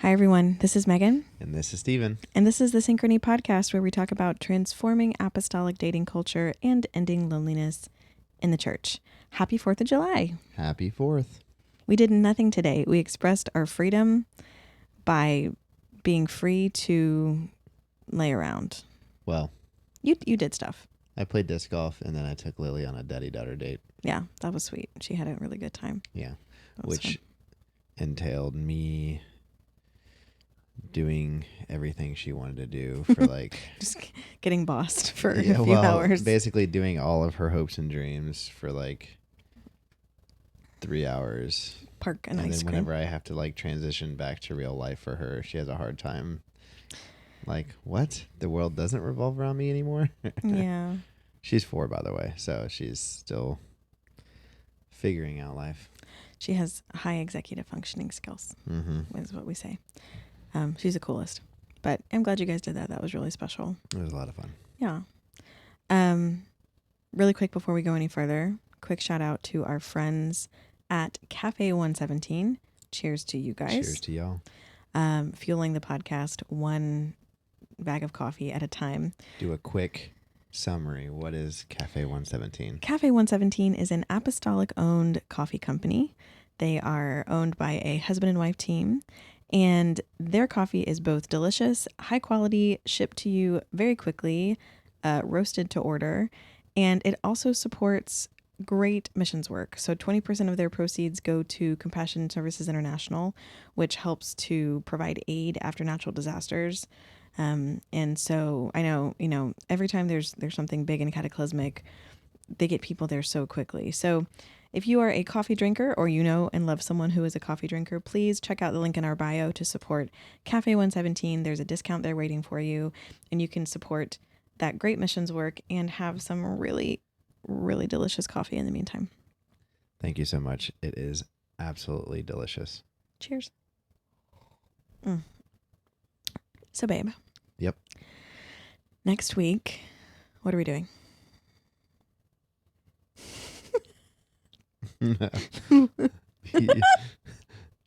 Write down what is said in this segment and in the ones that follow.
Hi, everyone. This is Megan. And this is Steven. And this is the Synchrony podcast where we talk about transforming apostolic dating culture and ending loneliness in the church. Happy 4th of July. Happy 4th. We did nothing today. We expressed our freedom by being free to lay around. Well, you did stuff. I played disc golf and then I took Lily on a daddy-daughter date. Yeah, that was sweet. She had a really good time. Yeah, which entailed me doing everything she wanted to do for like... Just getting bossed for a few hours. Basically doing all of her hopes and dreams for like 3 hours. Park and ice then cream. Whenever I have to like transition back to real life for her, she has a hard time. Like, what? The world doesn't revolve around me anymore? Yeah. She's 4, by the way, so she's still figuring out life. She has high executive functioning skills, is what we say. She's the coolest. But I'm glad you guys did that. That was really special. It was a lot of fun. Yeah. Really quick before we go any further, quick shout out to our friends at Cafe 117. Cheers to you guys. Cheers to y'all. Fueling the podcast one bag of coffee at a time. Do a quick summary. What is Cafe 117? Cafe 117 is an apostolic-owned coffee company. They are owned by a husband and wife team, and their coffee is both delicious, high quality, shipped to you very quickly, roasted to order, and it also supports great missions work. So 20% of their proceeds go to Compassion Services International, which helps to provide aid after natural disasters. And so I know, every time there's something big and cataclysmic, they get people there so quickly. So if you are a coffee drinker or and love someone who is a coffee drinker, please check out the link in our bio to support Cafe 117. There's a discount there waiting for you, and you can support that great missions work and have some really, really delicious coffee in the meantime. Thank you so much. It is absolutely delicious. Cheers. So, babe. Yep. Next week, what are we doing?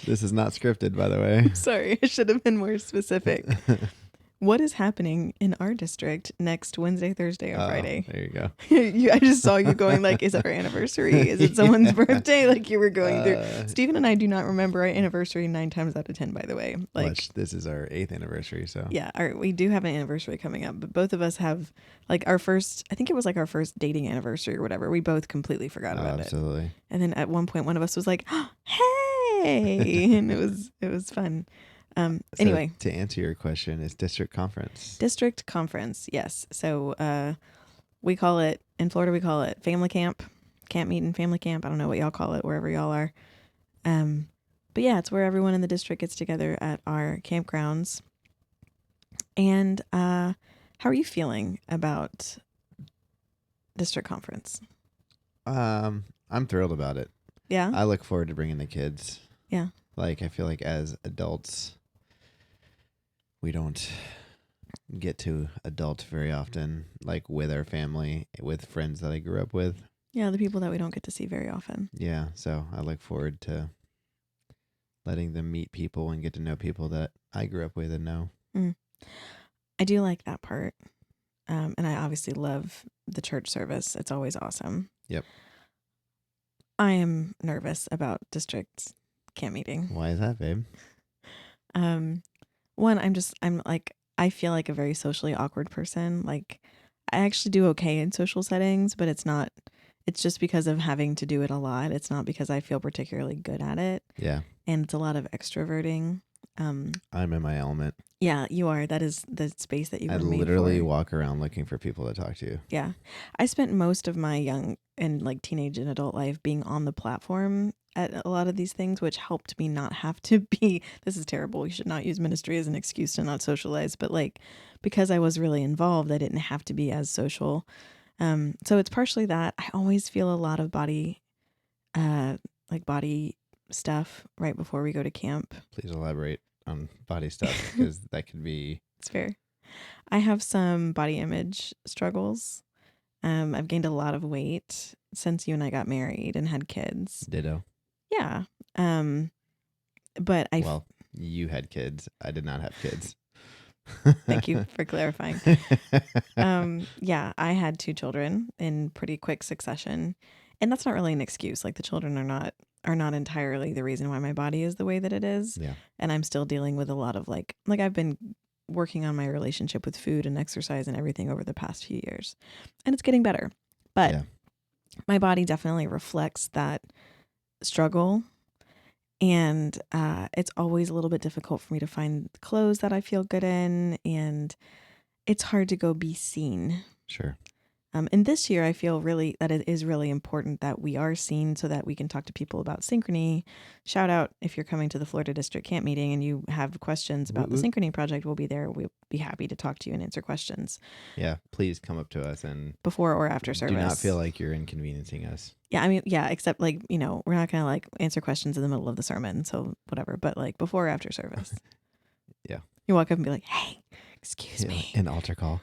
This is not scripted, by the way. Sorry, I should have been more specific. What is happening in our district next Wednesday, Thursday, or Friday? There you go. I just saw you going like, is it our anniversary? Is it someone's birthday? Like you were going through. Stephen and I do not remember our anniversary 9 times out of 10, by the way. Like this is our 8th anniversary, so. Yeah, we do have an anniversary coming up, but both of us have like our first, I think it was like our first dating anniversary or whatever. We both completely forgot about it. Absolutely. And then at one point, one of us was like, oh, hey, and it was fun. Anyway, to answer your question, it's district conference. District conference, yes. So we call it, in Florida, we call it family camp, camp meeting, family camp. I don't know what y'all call it, wherever y'all are. But yeah, it's where everyone in the district gets together at our campgrounds. And how are you feeling about district conference? I'm thrilled about it. Yeah? I look forward to bringing the kids. Yeah. Like, I feel like as adults, we don't get to adult very often, like with our family, with friends that I grew up with. Yeah, the people that we don't get to see very often. Yeah, so I look forward to letting them meet people and get to know people that I grew up with and know. I do like that part. And I obviously love the church service. It's always awesome. Yep. I am nervous about district camp meeting. Why is that, babe? One, I feel like a very socially awkward person. Like I actually do okay in social settings, but it's just because of having to do it a lot. It's not because I feel particularly good at it. Yeah. And it's a lot of extroverting. I'm in my element. Yeah, you are. That is the space that you were made for. I literally walk around looking for people to talk to. Yeah. I spent most of my young and like teenage and adult life being on the platform at a lot of these things, which helped me not have to be, this is terrible. You should not use ministry as an excuse to not socialize, but like, because I was really involved, I didn't have to be as social. So it's partially that. I always feel a lot of body stuff right before we go to camp. Please elaborate on body stuff, because that could be... It's fair. I have some body image struggles. I've gained a lot of weight since you and I got married and had kids. Ditto. Yeah. But you had kids. I did not have kids. Thank you for clarifying. Yeah, I had 2 children in pretty quick succession, and that's not really an excuse. Like the children are not entirely the reason why my body is the way that it is. Yeah. And I'm still dealing with a lot of like I've been working on my relationship with food and exercise and everything over the past few years, and it's getting better. But Yeah. my body definitely reflects that struggle. And it's always a little bit difficult for me to find clothes that I feel good in. And it's hard to go be seen. Sure. And this year, I feel really that it is really important that we are seen so that we can talk to people about synchrony. Shout out if you're coming to the Florida District Camp meeting and you have questions about the Synchrony Project, we'll be there. We'll be happy to talk to you and answer questions. Yeah, please come up to us and before or after service. Do not feel like you're inconveniencing us. Yeah, I mean, yeah, except like, we're not going to like answer questions in the middle of the sermon. So whatever, but like before or after service. Yeah. You walk up and be like, hey, excuse me. An altar call.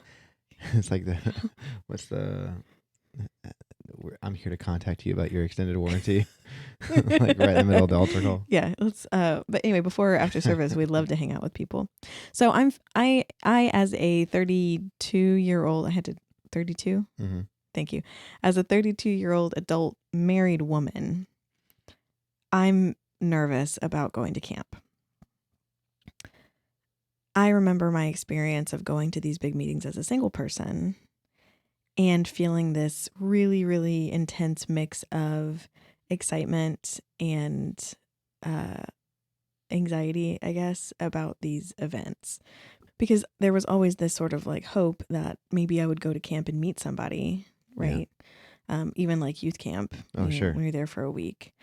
It's like I'm here to contact you about your extended warranty. Like right in the middle of the altar call. Yeah, let's but anyway, before or after service, we'd love to hang out with people. So I as a 32-year-old, I had to 32. Mm-hmm. Thank you. As a 32-year-old adult married woman, I'm nervous about going to camp. I remember my experience of going to these big meetings as a single person and feeling this really, really intense mix of excitement and anxiety, I guess, about these events. Because there was always this sort of like hope that maybe I would go to camp and meet somebody, right? Yeah. Even like youth camp. Sure. When you're there for a week.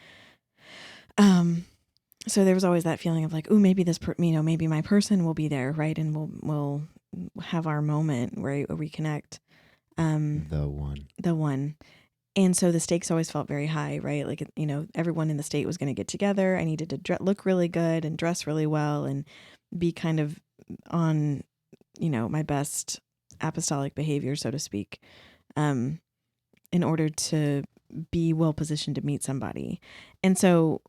So there was always that feeling of like, oh, maybe maybe my person will be there, right? And we'll have our moment where we connect. The one. And so the stakes always felt very high, right? Like, everyone in the state was going to get together. I needed to look really good and dress really well and be kind of on, my best apostolic behavior, so to speak, in order to be well positioned to meet somebody. And so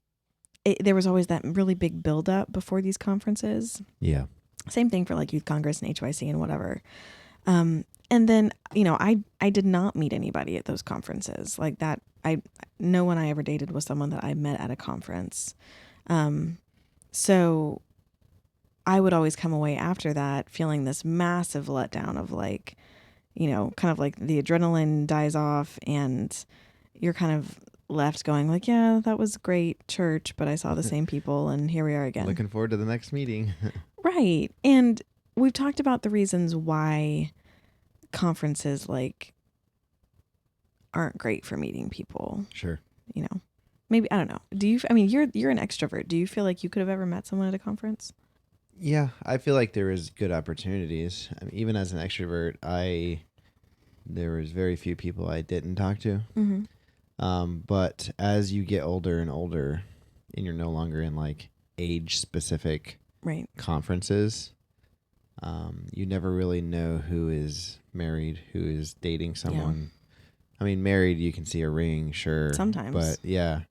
there was always that really big buildup before these conferences. Yeah. Same thing for like Youth Congress and HYC and whatever. And then, I did not meet anybody at those conferences like that. No one I ever dated was someone that I met at a conference. So I would always come away after that feeling this massive letdown of like, kind of like the adrenaline dies off and you're kind of left going like, yeah, that was great church, but I saw the same people and here we are again. Looking forward to the next meeting. Right. And we've talked about the reasons why conferences like aren't great for meeting people. Sure. Maybe, I don't know. You're an extrovert. Do you feel like you could have ever met someone at a conference? Yeah, I feel like there is good opportunities. I mean, even as an extrovert, there was very few people I didn't talk to. Mm-hmm. But as you get older and older, and you're no longer in like age-specific conferences, you never really know who is married, who is dating someone. Yeah. I mean, married, you can see a ring, sure. Sometimes. But yeah.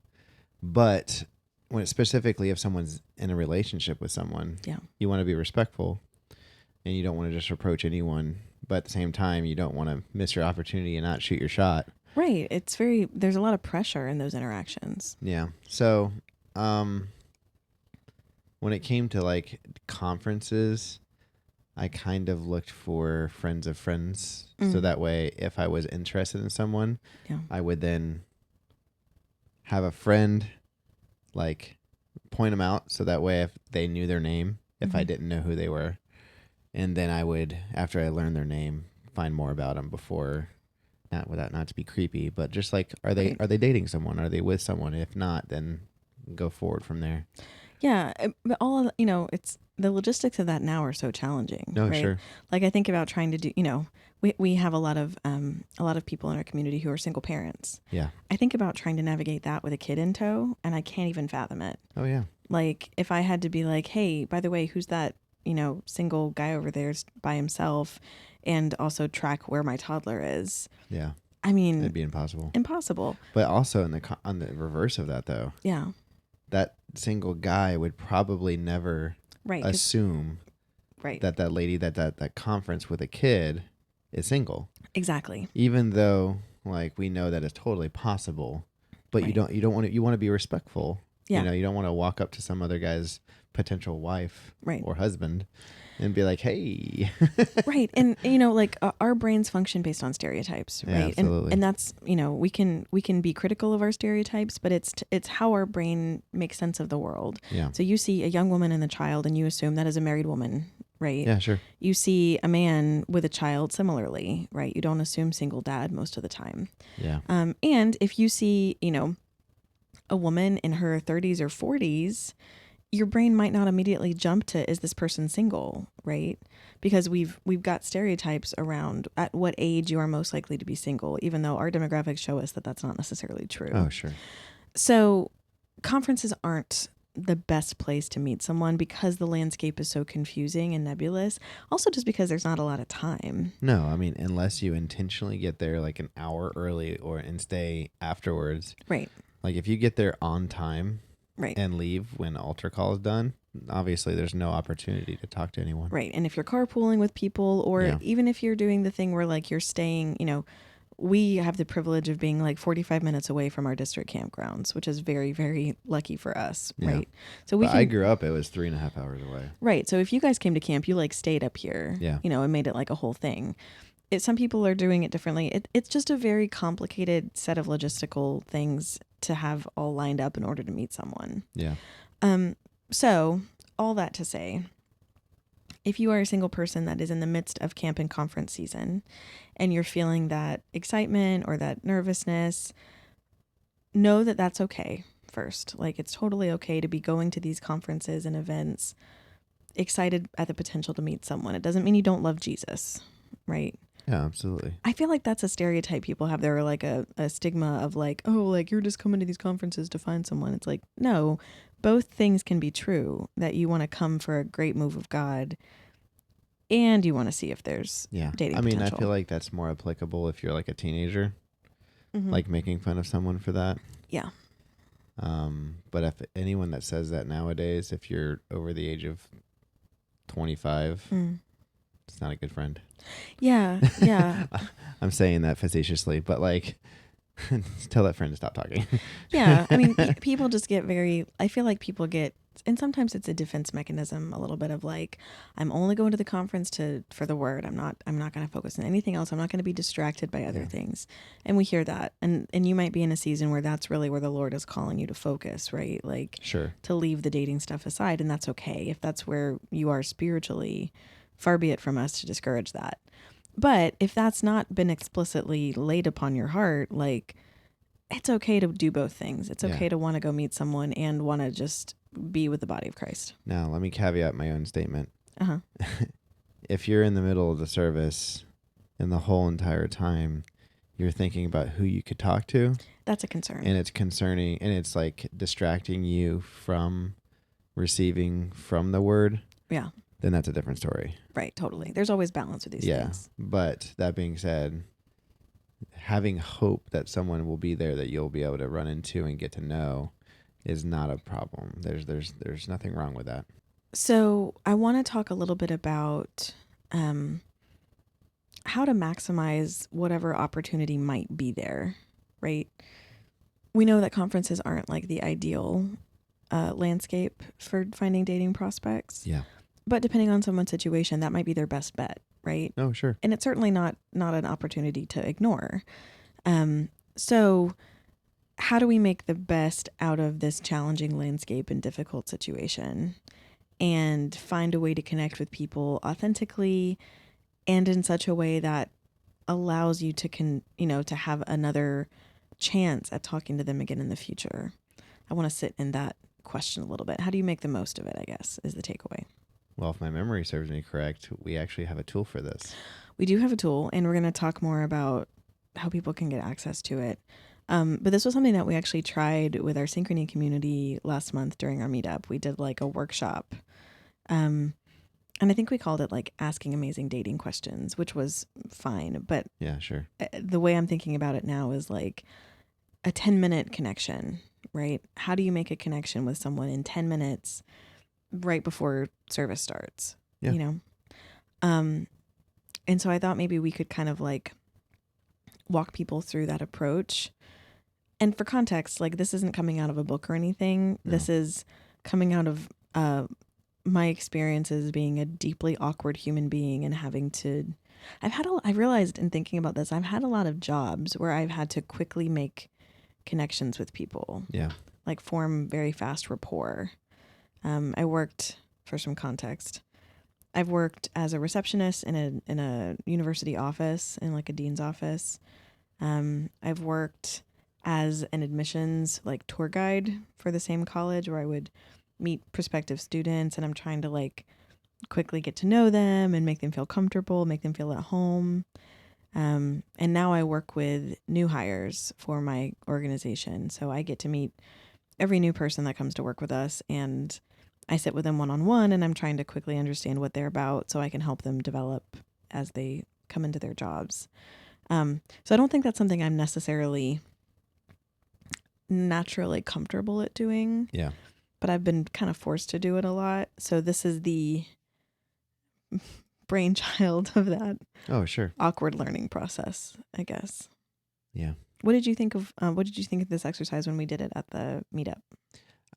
But when specifically if someone's in a relationship with someone, you want to be respectful and you don't want to just approach anyone. But at the same time, you don't want to miss your opportunity and not shoot your shot. Right. There's a lot of pressure in those interactions. Yeah. So, when it came to like conferences, I kind of looked for friends of friends. Mm. So that way, if I was interested in someone, I would then have a friend like point them out. So that way, if they knew their name, if I didn't know who they were, and then I would, after I learned their name, find more about them before. Not to be creepy, but just like, are they dating someone? Are they with someone? If not, then go forward from there. Yeah, but it's the logistics of that now are so challenging. No, right? Sure. Like I think about trying to do, we have a lot of people in our community who are single parents. Yeah. I think about trying to navigate that with a kid in tow, and I can't even fathom it. Oh yeah. Like if I had to be like, hey, by the way, who's that, single guy over there by himself? And also track where my toddler is. Yeah. I mean, it'd be impossible. Impossible. But also on the reverse of that, though. Yeah. That single guy would probably never Right. assume Right. that lady that conference with a kid is single. Exactly. Even though like we know that it's totally possible, but Right. you want to be respectful. Yeah. You don't want to walk up to some other guy's potential wife Right. or husband and be like, "Hey." Right. And like our brains function based on stereotypes, Yeah, right? absolutely. And that's, we can be critical of our stereotypes, but it's how our brain makes sense of the world. Yeah. So you see a young woman and a child and you assume that is a married woman, right? Yeah, sure. You see a man with a child similarly, right? You don't assume single dad most of the time. Yeah. And if you see, a woman in her 30s or 40s, your brain might not immediately jump to, is this person single, right? Because we've got stereotypes around at what age you are most likely to be single, even though our demographics show us that that's not necessarily true. Oh, sure. So conferences aren't the best place to meet someone because the landscape is so confusing and nebulous. Also just because there's not a lot of time. No, I mean, unless you intentionally get there like an hour early and stay afterwards. Right. Like if you get there on time, right, and leave when altar call is done, obviously there's no opportunity to talk to anyone. Right. And if you're carpooling with people, or even if you're doing the thing where like you're staying, we have the privilege of being like 45 minutes away from our district campgrounds, which is very, very lucky for us. Yeah. Right. So I grew up, it was 3.5 hours away. Right. So if you guys came to camp, you like stayed up here, and made it like a whole thing. Some people are doing it differently. It's just a very complicated set of logistical things to have all lined up in order to meet someone. Yeah. So all that to say, if you are a single person that is in the midst of camp and conference season and you're feeling that excitement or that nervousness, know that that's okay first. Like it's totally okay to be going to these conferences and events excited at the potential to meet someone. It doesn't mean you don't love Jesus, right? Yeah, absolutely. I feel like that's a stereotype people have. They're like a stigma of like, oh, like you're just coming to these conferences to find someone. It's like, no, both things can be true, that you want to come for a great move of God and you want to see if there's dating potential. I feel like that's more applicable if you're like a teenager, like making fun of someone for that. Yeah. But if anyone that says that nowadays, if you're over the age of 25, it's not a good friend. Yeah, yeah. I'm saying that facetiously, but like, tell that friend to stop talking. Yeah, I mean, people just get I feel like people get, and sometimes it's a defense mechanism, a little bit of like, I'm only going to the conference for the word. I'm not going to focus on anything else. I'm not going to be distracted by other things. And we hear that. And you might be in a season where that's really where the Lord is calling you to focus, right? Like, sure, to leave the dating stuff aside. And that's okay. If that's where you are spiritually, far be it from us to discourage that. But if that's not been explicitly laid upon your heart, like, it's okay to do both things. It's okay to want to go meet someone and want to just be with the body of Christ. Now, let me caveat my own statement. Uh-huh. If you're in the middle of the service and the whole entire time you're thinking about who you could talk to, that's a concern. And it's concerning, and it's like distracting you from receiving from the word. Yeah. Then that's a different story. Right, totally. There's always balance with these things. But that being said, having hope that someone will be there that you'll be able to run into and get to know is not a problem. There's nothing wrong with that. So I want to talk a little bit about how to maximize whatever opportunity might be there, right? We know that conferences aren't like the ideal landscape for finding dating prospects. Yeah. But depending on someone's situation, that might be their best bet, right? Oh, sure. And it's certainly not an opportunity to ignore. So how do we make the best out of this challenging landscape and difficult situation and find a way to connect with people authentically and in such a way that allows you to to have another chance at talking to them again in the future? I want to sit in that question a little bit. How do you make the most of it, I guess, is the takeaway. Well, if my memory serves me correct, we actually have a tool for this. We do have a tool, and we're going to talk more about how people can get access to it. But this was something that we actually tried with our Synchrony community last month during our meetup. We did like a workshop. And I think we called it like asking amazing dating questions, which was fine. But yeah, sure. The way I'm thinking about it now is like a 10-minute connection, right? How do you make a connection with someone in 10 minutes right before service starts? Yeah. You know? And so I thought maybe we could kind of like walk people through that approach. And for context, like this isn't coming out of a book or anything. No. This is coming out of my experiences being a deeply awkward human being and having to, I realized in thinking about this, I've had a lot of jobs where I've had to quickly make connections with people, Yeah. like form very fast rapport. I worked, for some context, I've worked as a receptionist in a university office, in like a dean's office. I've worked as an admissions like tour guide for the same college where I would meet prospective students, and I'm trying to like quickly get to know them and make them feel comfortable, make them feel at home. And now I work with new hires for my organization. So I get to meet every new person that comes to work with us, and I sit with them one-on-one, and I'm trying to quickly understand what they're about so I can help them develop as they come into their jobs. So I don't think that's something I'm necessarily naturally comfortable at doing. Yeah. But I've been kind of forced to do it a lot. So this is the brainchild of that Oh, sure. awkward learning process, I guess. Yeah. What did you think of this exercise when we did it at the meetup?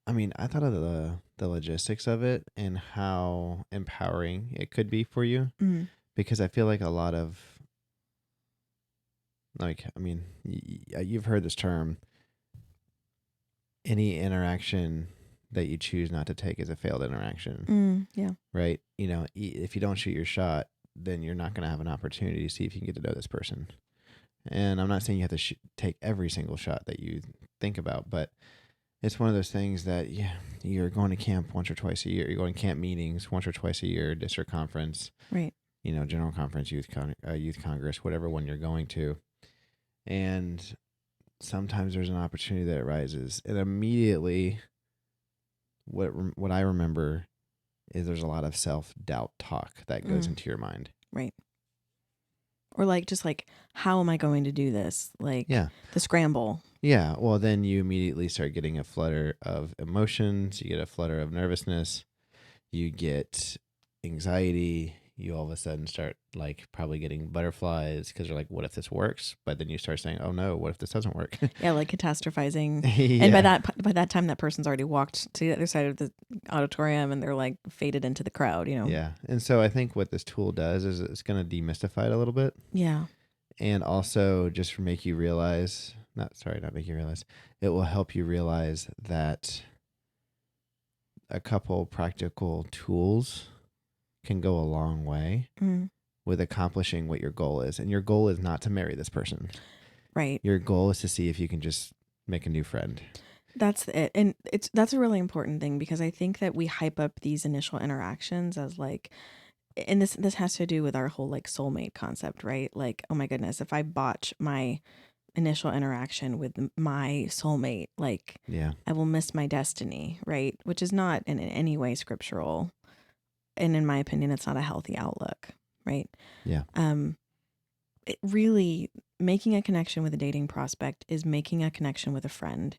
I mean, I thought of the logistics of it and how empowering it could be for you, Mm. because I feel like a lot of, like, I mean, you've heard this term, any interaction that you choose not to take is a failed interaction, Yeah. right? You know, if you don't shoot your shot, then you're not going to have an opportunity to see if you can get to know this person. And I'm not saying you have to take every single shot that you think about, but it's one of those things that, yeah, you're going to camp once or twice a year. You're going to camp meetings once or twice a year, district conference, Right. you know, general conference, youth congress, whatever one you're going to. And sometimes there's an opportunity that arises, and immediately what I remember is there's a lot of self-doubt talk that goes into your mind. Right. Or like, just like, how am I going to do this? Like, Yeah. the scramble. Yeah. Well, then you immediately start getting a flutter of emotions. You get a flutter of nervousness. You get anxiety. You all of a sudden start like probably getting butterflies because you're like, what if this works? But then you start saying, oh no, what if this doesn't work? Yeah, like catastrophizing. Yeah. And by that time, that person's already walked to the other side of the auditorium, and they're like faded into the crowd, you know? Yeah. And so I think what this tool does is it's going to demystify it a little bit. Yeah. And also just make you realize, not make you realize, it will help you realize that a couple practical tools can go a long way with accomplishing what your goal is. And your goal is not to marry this person. Right. Your goal is to see if you can just make a new friend. That's it. And that's a really important thing, because I think that we hype up these initial interactions as like, and this has to do with our whole like soulmate concept, right? Like, oh my goodness, if I botch my initial interaction with my soulmate, like, yeah, I will miss my destiny, right? Which is not in any way scriptural. And in my opinion, it's not a healthy outlook, right? Yeah. It really, making a connection with a dating prospect is making a connection with a friend.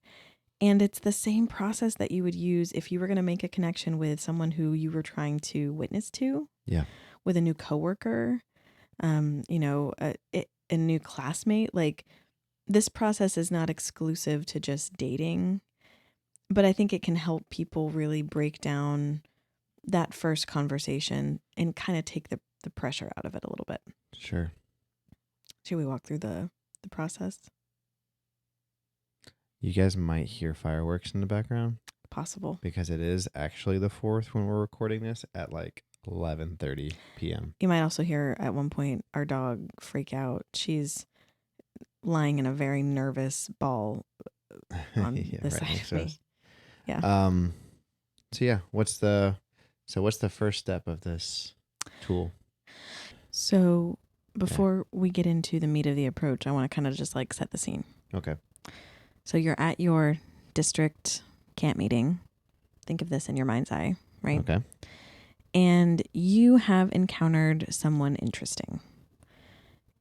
And it's the same process that you would use if you were going to make a connection with someone who you were trying to witness to. Yeah. With a new coworker, you know, a new classmate. Like, this process is not exclusive to just dating, but I think it can help people really break down that first conversation and kind of take the pressure out of it a little bit. Sure. Should we walk through the process? You guys might hear fireworks in the background. Possible. Because it is actually the 4th when we're recording this at like 11:30 p.m. You might also hear at one point our dog freak out. She's lying in a very nervous ball on this side of me. Yeah. So yeah, what's the first step of this tool? So before we get into the meat of the approach, I want to kind of just like set the scene. Okay. So you're at your district camp meeting. Think of this in your mind's eye, right? Okay. And you have encountered someone interesting.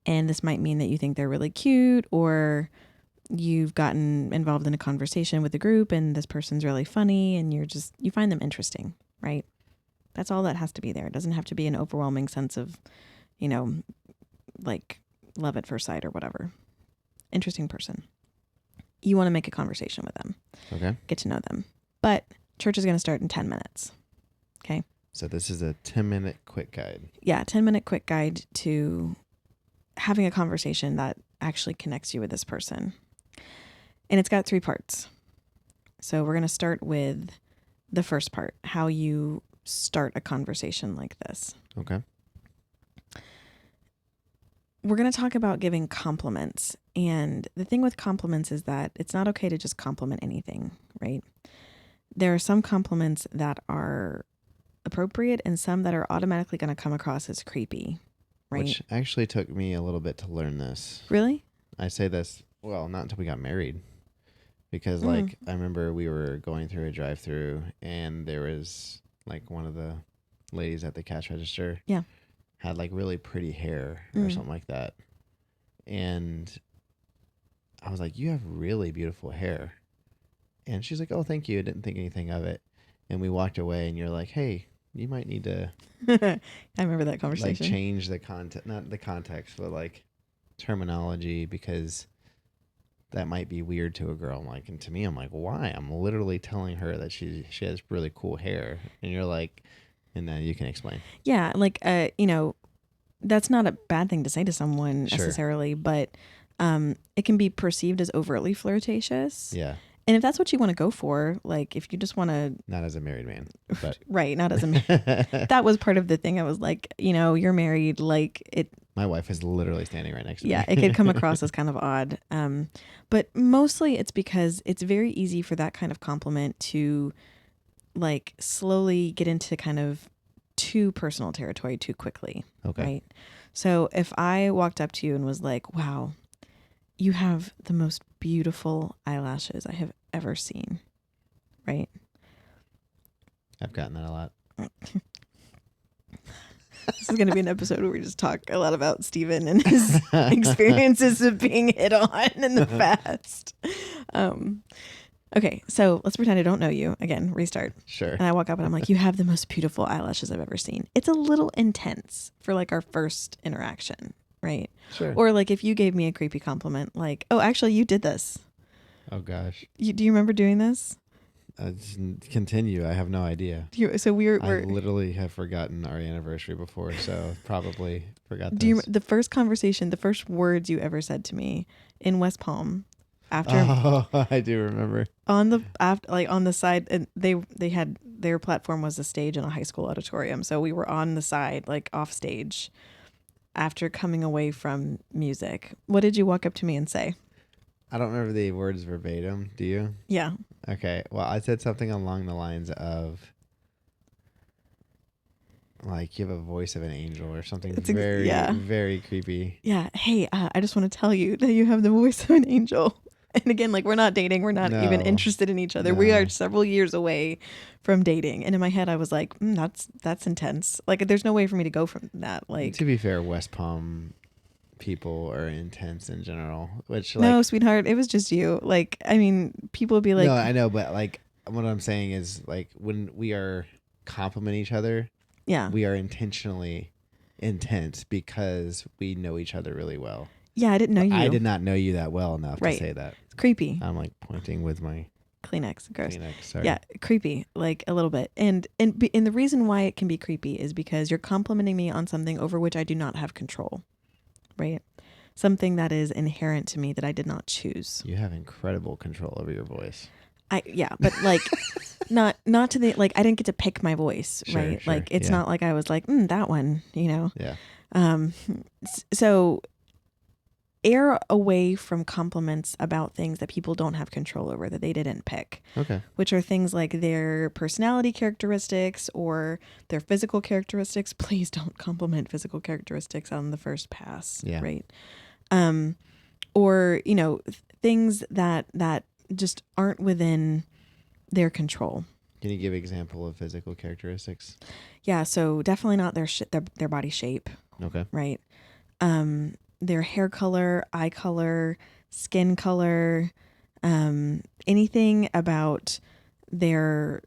And this might mean that you think they're really cute, or you've gotten involved in a conversation with the group and this person's really funny and you find them interesting, right? That's all that has to be there. It doesn't have to be an overwhelming sense of, like love at first sight or whatever. Interesting person. You want to make a conversation with them. Okay. Get to know them. But church is going to start in 10 minutes. Okay. So this is a 10-minute quick guide. Yeah. 10-minute quick guide to having a conversation that actually connects you with this person. And it's got 3 parts. So we're going to start with the first part, how you start a conversation like this. Okay. We're going to talk about giving compliments. And the thing with compliments is that it's not okay to just compliment anything, right? There are some compliments that are appropriate and some that are automatically going to come across as creepy, right? Which actually took me a little bit to learn this. Really? I say this, well, not until we got married. Because, like, I remember we were going through a drive-through and there was, like, one of the ladies at the cash register. Yeah. Had, like, really pretty hair or something like that. And I was like, you have really beautiful hair. And she's like, oh, thank you. I didn't think anything of it. And we walked away and you're like, hey, you might need to. I remember that conversation. Like, change the content, not the context, but, like, terminology because that might be weird to a girl. I'm like, and to me, I'm like, why? I'm literally telling her that she has really cool hair. And you're like, and then you can explain. Yeah. Like, that's not a bad thing to say to someone necessarily, but it can be perceived as overtly flirtatious. Yeah. And if that's what you want to go for, like if you just want to. Not as a married man, but. Right. Not as a man. That was part of the thing. I was like, you're married, like it. My wife is literally standing right next to me. Yeah, it could come across as kind of odd. But mostly it's because it's very easy for that kind of compliment to like slowly get into kind of too personal territory too quickly. Okay. Right. So if I walked up to you and was like, wow, you have the most beautiful eyelashes I have ever seen. Right. I've gotten that a lot. This is going to be an episode where we just talk a lot about Steven and his experiences of being hit on in the past. Okay, so let's pretend I don't know you. Again, restart. Sure. And I walk up and I'm like, you have the most beautiful eyelashes I've ever seen. It's a little intense for like our first interaction, right? Sure. Or like if you gave me a creepy compliment, like, oh, actually you did this. Oh, gosh. Do you remember doing this? Continue. I have no idea. So we're I literally have forgotten our anniversary before, so probably forgot this. Do you the first conversation, the first words you ever said to me in West Palm after? Oh, I do remember. On the side, and they had their platform was a stage in a high school auditorium, so we were on the side, like off stage, after coming away from music. What did you walk up to me and say? I don't remember the words verbatim. Do you? Yeah. Okay. Well, I said something along the lines of, like, you have a voice of an angel or something very creepy. Yeah. Hey, I just want to tell you that you have the voice of an angel. And again, like, we're not dating. We're not even interested in each other. No. We are several years away from dating. And in my head, I was like, that's intense. Like, there's no way for me to go from that. Like, to be fair, West Palm people are intense in general, which no, sweetheart, it was just you. Like, I mean, people would be like, no, I know, but like what I'm saying is like when we are complimenting each other, yeah, we are intentionally intense because we know each other really well. Yeah, I didn't know you. I did not know you that well enough to say that. It's creepy. I'm like pointing with my Kleenex. Gross. Kleenex, sorry. Yeah, creepy, like a little bit. And the reason why it can be creepy is because you're complimenting me on something over which I do not have control. Right? Something that is inherent to me that I did not choose. You have incredible control over your voice. But like not to the, like, I didn't get to pick my voice, right? Sure, like it's not like I was like, that one, Yeah. So err away from compliments about things that people don't have control over, that they didn't pick. Okay. Which are things like their personality characteristics or their physical characteristics. Please don't compliment physical characteristics on the first pass. Yeah. Right. Or, things that just aren't within their control. Can you give an example of physical characteristics? Yeah. So definitely not their body shape. Okay. Right. Their hair color, eye color, skin color, anything about their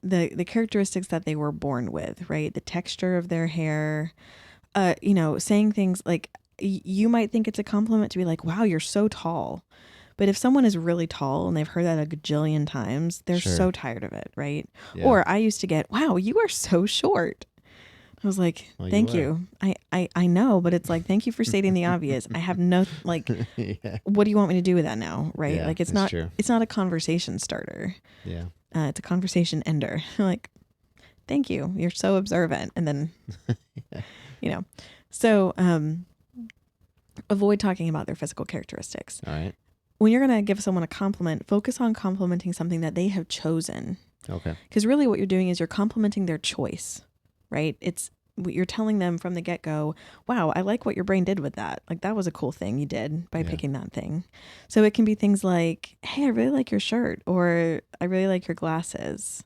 the characteristics that they were born with, right? The texture of their hair, saying things like you might think it's a compliment to be like, wow, you're so tall. But if someone is really tall and they've heard that a gajillion times, they're Sure. so tired of it, right? Yeah. Or I used to get, wow, you are so short. I was like, Well, thank you. I know, but it's like, thank you for stating the obvious. I have no, like, Yeah. what do you want me to do with that now? Right. Yeah, Like, it's that's not, true. it's not a conversation starter. Yeah. It's a conversation ender. Like, thank you. You're so observant. And then, Yeah. So, avoid talking about their physical characteristics. All right. When you're going to give someone a compliment, focus on complimenting something that they have chosen. Okay. Because really what you're doing is you're complimenting their choice, right? You're telling them from the get-go, wow, I like what your brain did with that. Like, that was a cool thing you did by picking that thing. So it can be things like, hey, I really like your shirt, or I really like your glasses,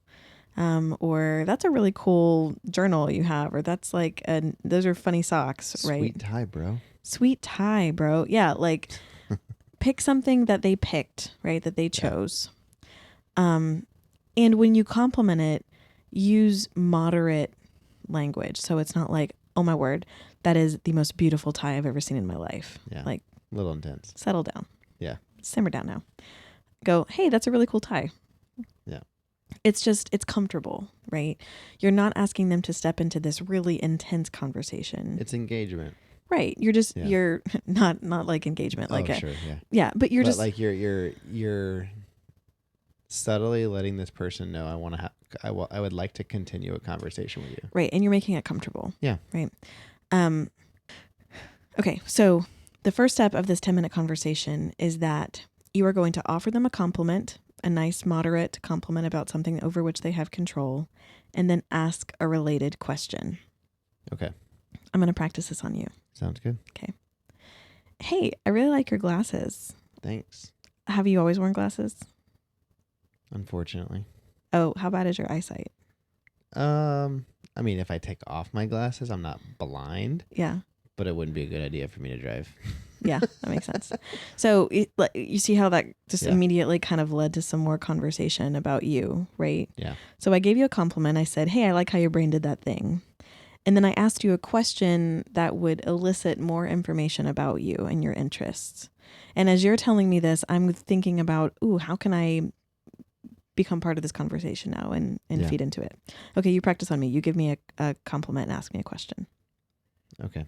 or that's a really cool journal you have, or that's like, those are funny socks, right? Sweet tie, bro. Sweet tie, bro. Yeah, like pick something that they picked, right? That they chose. And when you compliment it, use moderate language. So it's not like, oh my word, that is the most beautiful tie I've ever seen in my life. Yeah. Like, a little intense. settle down. Yeah. Simmer down now. Go, hey, that's a really cool tie. Yeah. It's comfortable, right? You're not asking them to step into this really intense conversation. It's engagement. Right. You're not like engagement. Like, sure. Yeah. Yeah. But you're just like you're subtly letting this person know I would like to continue a conversation with you. Right. And you're making it comfortable. Yeah. Right. Okay. So the first step of this 10-minute conversation is that you are going to offer them a compliment, a nice, moderate compliment about something over which they have control, and then ask a related question. Okay. I'm going to practice this on you. Sounds good. Okay. Hey, I really like your glasses. Thanks. Have you always worn glasses? Unfortunately. Oh, how bad is your eyesight? I mean, if I take off my glasses, I'm not blind. Yeah. But it wouldn't be a good idea for me to drive. Yeah, that makes sense. So you see how that just immediately kind of led to some more conversation about you, right? Yeah. So I gave you a compliment. I said, hey, I like how your brain did that thing. And then I asked you a question that would elicit more information about you and your interests. And as you're telling me this, I'm thinking about, how can I become part of this conversation now and feed into it? Okay, you practice on me. You give me a compliment and ask me a question. Okay.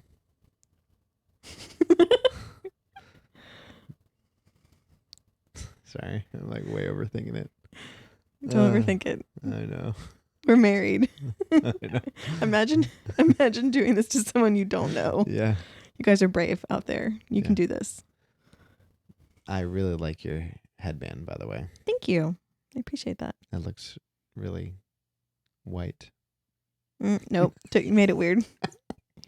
Sorry, I'm like way overthinking it. Don't overthink it. I know. We're married. I know. Imagine doing this to someone you don't know. Yeah. You guys are brave out there. You can do this. I really like your headband, by the way. Thank you. I appreciate that. That looks really white. Nope. You made it weird.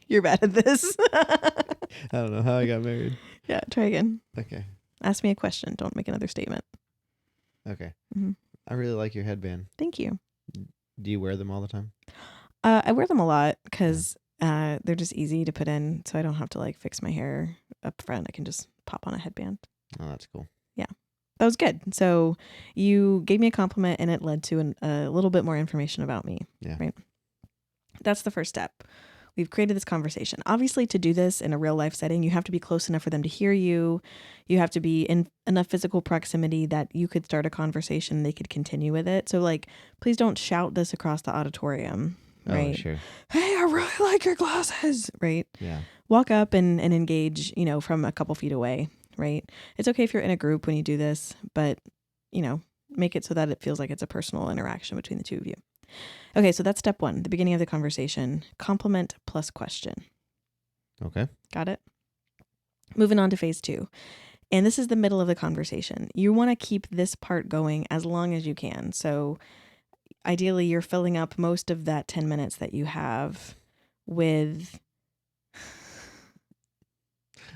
You're bad at this. I don't know how I got married. Yeah, try again. Okay. Ask me a question. Don't make another statement. Okay. Mm-hmm. I really like your headband. Thank you. Do you wear them all the time? I wear them a lot because they're just easy to put in, so I don't have to like fix my hair up front. I can just pop on a headband. Oh, that's cool. Yeah. That was good. So you gave me a compliment and it led to a little bit more information about me. Yeah. Right. That's the first step. We've created this conversation. Obviously, to do this in a real life setting, you have to be close enough for them to hear you. You have to be in enough physical proximity that you could start a conversation. They could continue with it. So like, please don't shout this across the auditorium. Right. Oh, sure. Hey, I really like your glasses. Right. Yeah. Walk up and engage, from a couple feet away. Right. It's okay if you're in a group when you do this, but, make it so that it feels like it's a personal interaction between the two of you. Okay, so that's step one, the beginning of the conversation. Compliment plus question. Okay. Got it? Moving on to phase two. And this is the middle of the conversation. You want to keep this part going as long as you can. So ideally, you're filling up most of that 10 minutes that you have with...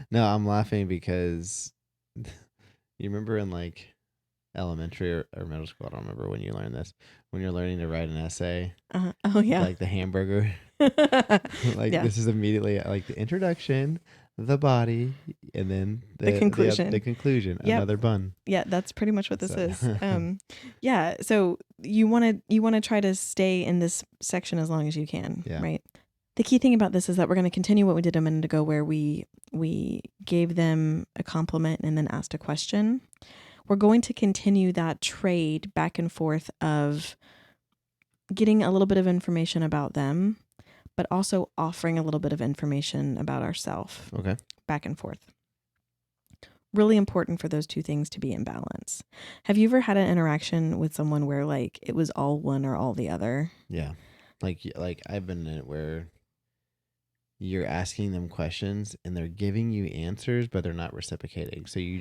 No, I'm laughing because you remember in like elementary or middle school, I don't remember when you learned this, when you're learning to write an essay. Oh, yeah. Like the hamburger. Like Yeah. This is immediately like the introduction. the body, and then The conclusion. the conclusion, Yep. another bun. Yeah, that's pretty much what this So- is. Yeah, so you want to try to stay in this section as long as you can, Yeah. right? The key thing about this is that we're going to continue what we did a minute ago, where we gave them a compliment and then asked a question. We're going to continue that trade back and forth of getting a little bit of information about them, but also offering a little bit of information about ourselves. Okay. Back and forth. Really important for those two things to be in balance. Have you ever had an interaction with someone where like it was all one or all the other? Yeah. Like I've been in it where you're asking them questions and they're giving you answers, but they're not reciprocating. So you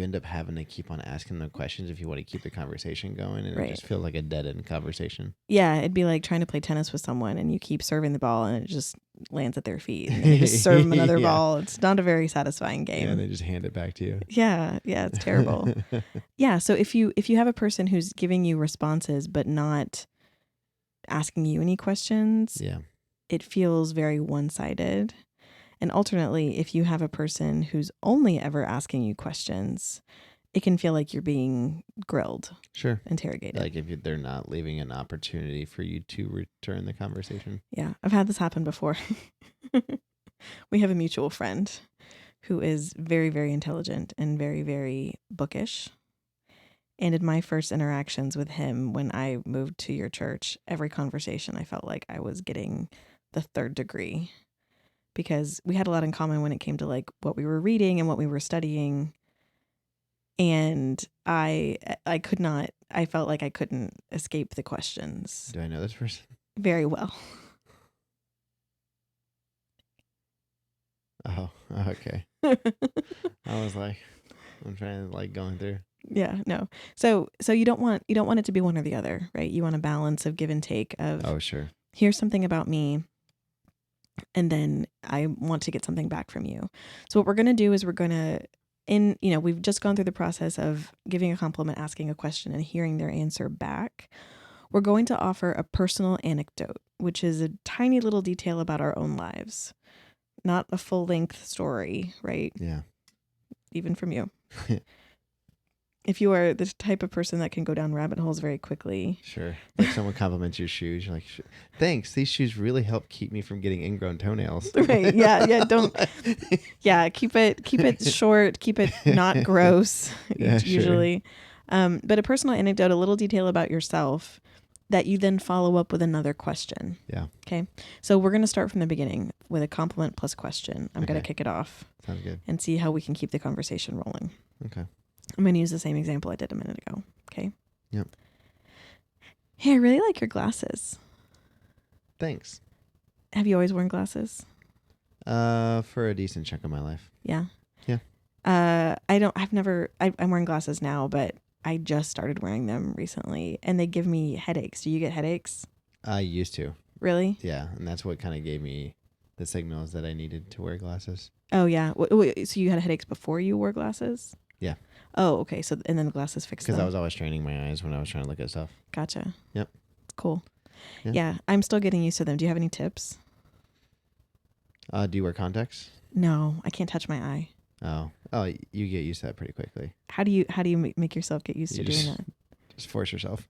end up having to keep on asking them questions if you want to keep the conversation going, and Right. it just feels like a dead end conversation. Yeah, it'd be like trying to play tennis with someone and you keep serving the ball and it just lands at their feet. And then you just serve them another Yeah. ball. It's not a very satisfying game. Yeah, they just hand it back to you. Yeah, it's terrible. Yeah, so if you have a person who's giving you responses but not asking you any questions, Yeah. it feels very one-sided. And alternately, if you have a person who's only ever asking you questions, it can feel like you're being grilled, Sure. interrogated. Like if they're not leaving an opportunity for you to return the conversation. Yeah, I've had this happen before. We have a mutual friend who is very, very intelligent and very, very bookish. And in my first interactions with him when I moved to your church, every conversation I felt like I was getting the third degree, because we had a lot in common when it came to like what we were reading and what we were studying. And I felt like I couldn't escape the questions Do I know this person? very well. Oh, okay. I was like, I'm trying to like going through. Yeah, no. So you don't want it to be one or the other, right? You want a balance of give and take of, Oh, sure. here's something about me, and then I want to get something back from you. So what we're going to do is we're going to, we've just gone through the process of giving a compliment, asking a question, and hearing their answer back. We're going to offer a personal anecdote, which is a tiny little detail about our own lives. Not a full-length story, right? Yeah. Even from you. If you are the type of person that can go down rabbit holes very quickly. Sure. Like someone compliments your shoes. You're like, thanks. These shoes really help keep me from getting ingrown toenails. Right. Yeah. Don't. Yeah. Keep it short. Keep it not gross. Yeah, usually. Sure. But a personal anecdote, a little detail about yourself that you then follow up with another question. Yeah. Okay. So we're going to start from the beginning with a compliment plus question. I'm going to kick it off. Sounds good. And see how we can keep the conversation rolling. Okay. I'm going to use the same example I did a minute ago. Okay. Yep. Hey, I really like your glasses. Thanks. Have you always worn glasses? For a decent chunk of my life. Yeah. Yeah. I'm wearing glasses now, but I just started wearing them recently and they give me headaches. Do you get headaches? I used to. Really? Yeah. And that's what kind of gave me the signals that I needed to wear glasses. Oh, yeah. Wait, so you had headaches before you wore glasses? Yeah. Oh, okay. So, and then the glasses fixed them. Because I was always straining my eyes when I was trying to look at stuff. Gotcha. Yep. Cool. Yeah. Yeah. I'm still getting used to them. Do you have any tips? Do you wear contacts? No, I can't touch my eye. Oh, you get used to that pretty quickly. How do you make yourself get used to doing that? Just force yourself.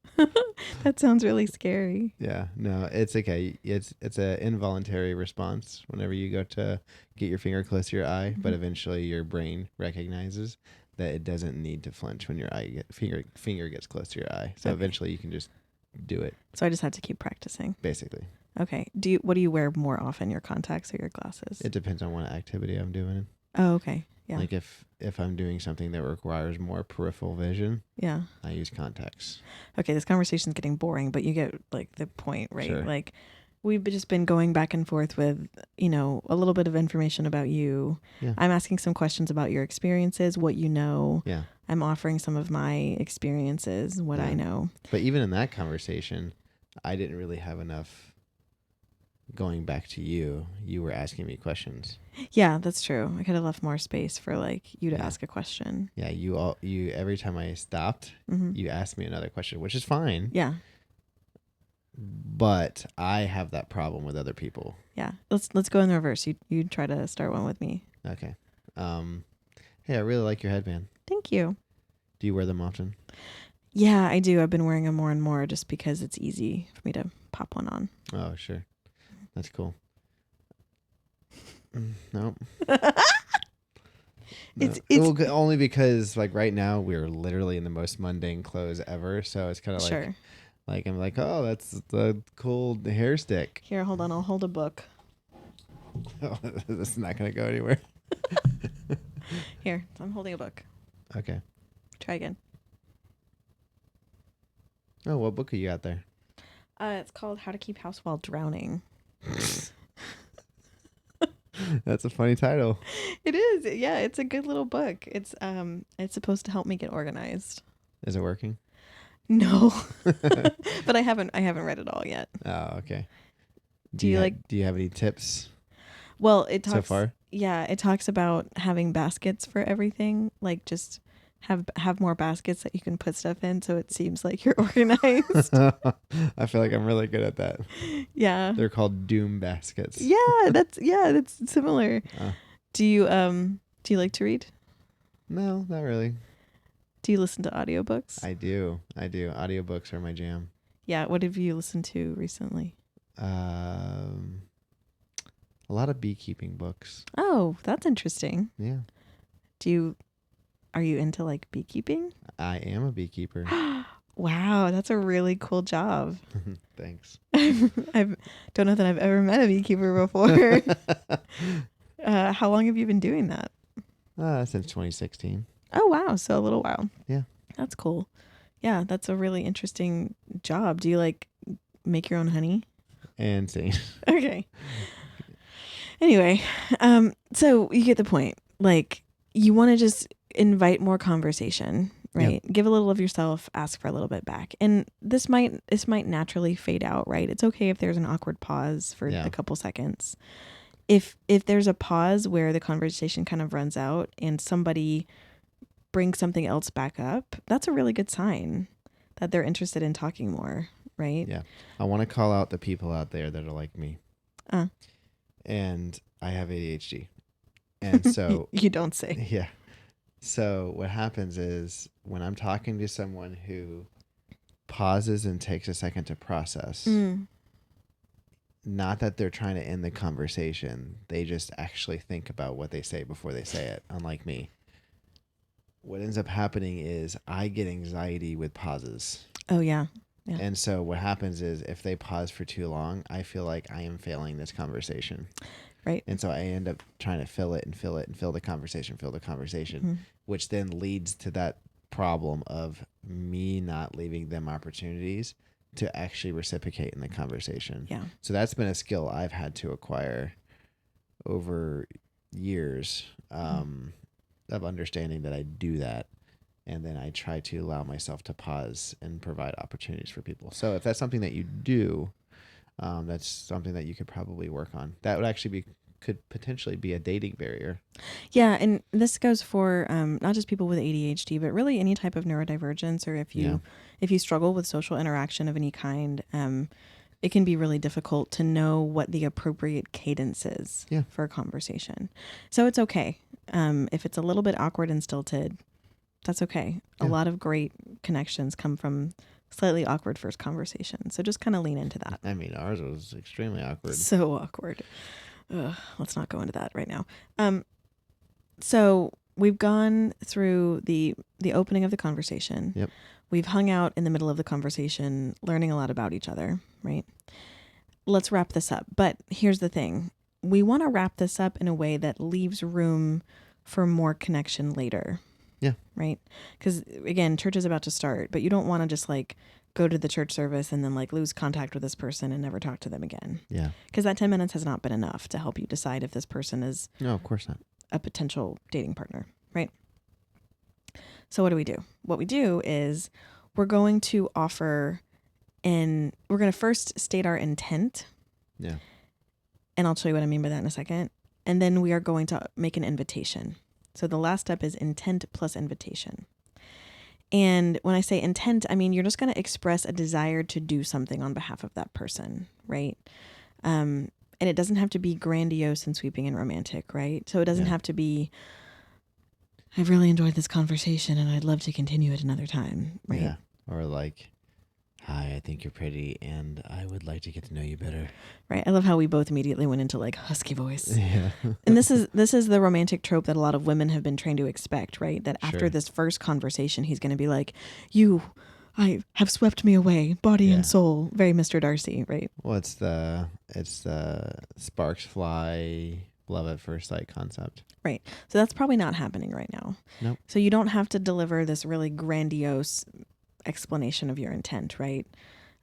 That sounds really scary. Yeah, no, it's okay. It's an involuntary response whenever you go to get your finger close to your eye, but eventually your brain recognizes that it doesn't need to flinch when your finger gets close to your eye. So eventually you can just do it. So I just have to keep practicing. Basically. Okay. What do you wear more often, your contacts or your glasses? It depends on what activity I'm doing. Oh, okay. Yeah. Like if I'm doing something that requires more peripheral vision, yeah. I use contacts. Okay, this conversation's getting boring, but you get like the point, right? Sure. Like we've just been going back and forth with, a little bit of information about you. Yeah. I'm asking some questions about your experiences, what you know. Yeah. I'm offering some of my experiences, what I know. But even in that conversation, I didn't really have enough going back to you. You were asking me questions. Yeah, that's true. I could have left more space for like you to ask a question. Yeah, you every time I stopped, you asked me another question, which is fine. Yeah. but I have that problem with other people. Yeah. Let's go in the reverse. You try to start one with me. Okay. Hey, I really like your headband. Thank you. Do you wear them often? Yeah, I do. I've been wearing them more and more just because it's easy for me to pop one on. Oh, sure. That's cool. Nope. No. It's Only because like right now we're literally in the most mundane clothes ever, so it's kind of sure. like I'm like, oh, that's the cool hair stick. Here, hold on. I'll hold a book. Oh, this is not gonna go anywhere. Here, I'm holding a book. Okay. Try again. Oh, what book are you got there? It's called How to Keep House While Drowning. That's a funny title. It is. Yeah, it's a good little book. It's supposed to help me get organized. Is it working? No. But I haven't read it all yet. Oh, okay. Do you have any tips? Well, it talks so far? Yeah, it talks about having baskets for everything, like just have more baskets that you can put stuff in so it seems like you're organized. I feel like I'm really good at that. Yeah. They're called doom baskets. That's similar. Do you like to read? No, not really. Do you listen to audiobooks? I do. Audiobooks are my jam. Yeah, what have you listened to recently? A lot of beekeeping books. Oh, that's interesting. Yeah. Are you into like beekeeping? I am a beekeeper. Wow, that's a really cool job. Thanks. I don't know that I've ever met a beekeeper before. How long have you been doing that? Since 2016. Oh, wow. So a little while. Yeah. That's cool. Yeah, that's a really interesting job. Do you like make your own honey? And sing. Okay. Anyway, so you get the point. Like, you want to just invite more conversation, right? Yep. Give a little of yourself, ask for a little bit back. And this might naturally fade out, right? It's okay if there's an awkward pause for a couple seconds. If there's a pause where the conversation kind of runs out and somebody brings something else back up, that's a really good sign that they're interested in talking more, right? Yeah. I want to call out the people out there that are like me. And I have ADHD. And so you don't say. Yeah. So what happens is when I'm talking to someone who pauses and takes a second to process, not that they're trying to end the conversation, they just actually think about what they say before they say it, unlike me. What ends up happening is I get anxiety with pauses. Oh, yeah. Yeah. And so what happens is if they pause for too long, I feel like I am failing this conversation. Right. And so I end up trying to fill the conversation, which then leads to that problem of me not leaving them opportunities to actually reciprocate in the conversation. Yeah. So that's been a skill I've had to acquire over years of understanding that I do that. And then I try to allow myself to pause and provide opportunities for people. So if that's something that you do, that's something that you could probably work on. That would actually could potentially be a dating barrier. Yeah, and this goes for not just people with ADHD, but really any type of neurodivergence, or if you struggle with social interaction of any kind, it can be really difficult to know what the appropriate cadence is for a conversation. So it's okay if it's a little bit awkward and stilted. That's okay. Yeah. A lot of great connections come from slightly awkward first conversation. So just kind of lean into that. I mean, ours was extremely awkward. So awkward. Let's not go into that right now. So we've gone through the opening of the conversation. Yep. We've hung out in the middle of the conversation, learning a lot about each other, right? Let's wrap this up. But here's the thing. We want to wrap this up in a way that leaves room for more connection later. Yeah. Right? Because again, church is about to start, but you don't want to just like go to the church service and then like lose contact with this person and never talk to them again. Yeah. Because that 10 minutes has not been enough to help you decide if this person is no, of course not, a potential dating partner, right? So what do? What we do is we're going to offer we're going to first state our intent. Yeah. And I'll show you what I mean by that in a second. And then we are going to make an invitation. So the last step is intent plus invitation. And when I say intent, I mean, you're just going to express a desire to do something on behalf of that person, right? And it doesn't have to be grandiose and sweeping and romantic, right? So it doesn't Yeah. have to be, I've really enjoyed this conversation and I'd love to continue it another time, right? Yeah. Or like, hi, I think you're pretty and I would like to get to know you better. Right. I love how we both immediately went into like husky voice. Yeah. And this is the romantic trope that a lot of women have been trained to expect, right? That after Sure. this first conversation, he's going to be like, I have swept me away, body Yeah. and soul. Very Mr. Darcy, right? Well, it's the sparks fly, love at first sight concept. Right. So that's probably not happening right now. Nope. So you don't have to deliver this really grandiose explanation of your intent, right?